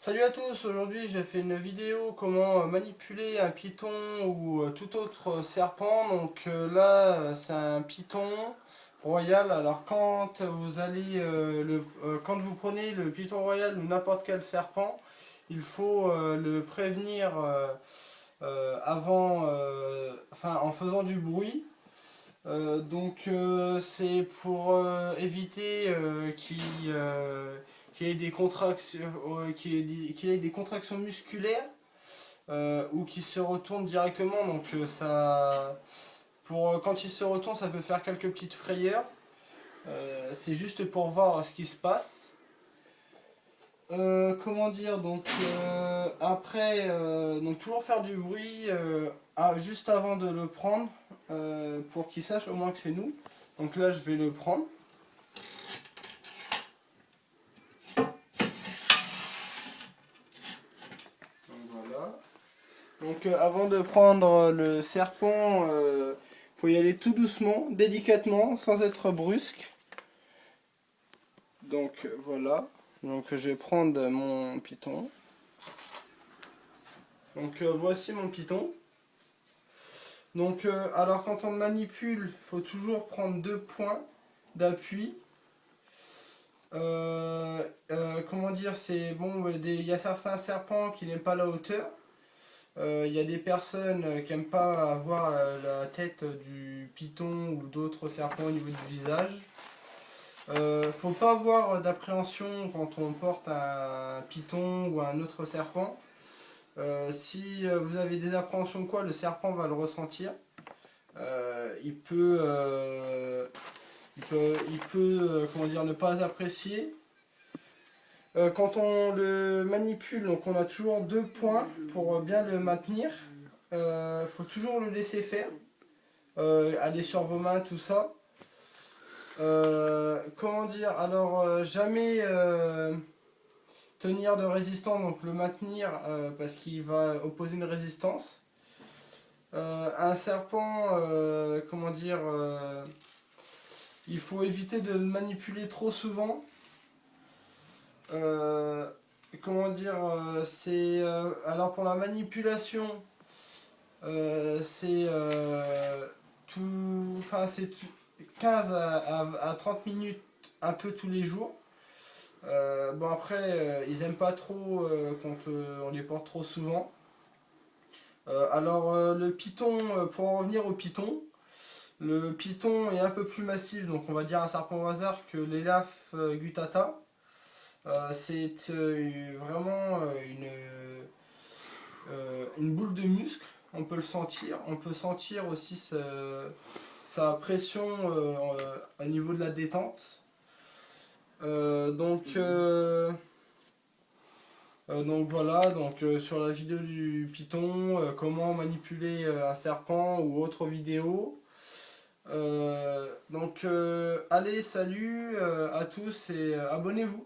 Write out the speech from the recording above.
Salut à tous, aujourd'hui j'ai fait une vidéo comment manipuler un python ou tout autre serpent. Donc là c'est un python royal. Alors quand vous prenez le python royal ou n'importe quel serpent, il faut le prévenir enfin en faisant du bruit. C'est pour éviter qu'il ait des contractions, qu'il ait des contractions musculaires ou qu'il se retourne directement. Quand il se retourne, ça peut faire quelques petites frayeurs. C'est juste pour voir ce qui se passe. Comment dire, donc toujours faire du bruit juste avant de le prendre pour qu'il sache au moins que c'est nous. Donc là je vais le prendre. Donc voilà. Avant de prendre le serpent, faut y aller tout doucement, délicatement, sans être brusque. Donc voilà. Donc je vais prendre mon python. Voici mon python. Alors quand on le manipule, il faut toujours prendre 2 points d'appui. Comment dire, c'est bon, il y a certains serpents qui n'aiment pas la hauteur. Il y a des personnes qui n'aiment pas avoir la tête du python ou d'autres serpents au niveau du visage. Faut pas avoir d'appréhension quand on porte un python ou un autre serpent. Si vous avez des appréhensions de quoi, le serpent va le ressentir. Il peut comment dire, ne pas apprécier. Quand on le manipule, donc on a toujours 2 points pour bien le maintenir. Faut toujours le laisser faire. Aller sur vos mains, tout ça. Comment dire, alors jamais tenir de résistance, donc le maintenir parce qu'il va opposer une résistance. Un serpent, comment dire, il faut éviter de le manipuler trop souvent. Comment dire, alors pour la manipulation, c'est 15 à 30 minutes un peu tous les jours. Bon après, ils aiment pas trop quand on les porte trop souvent. Le python, pour en revenir au python, le python est un peu plus massif, donc on va dire un serpent au hasard que l'Elaphe gutata. C'est vraiment une boule de muscle, on peut le sentir. On peut sentir aussi sa pression au niveau de la détente. Voilà, sur la vidéo du python, comment manipuler un serpent ou autre vidéo. Allez, salut à tous et abonnez-vous.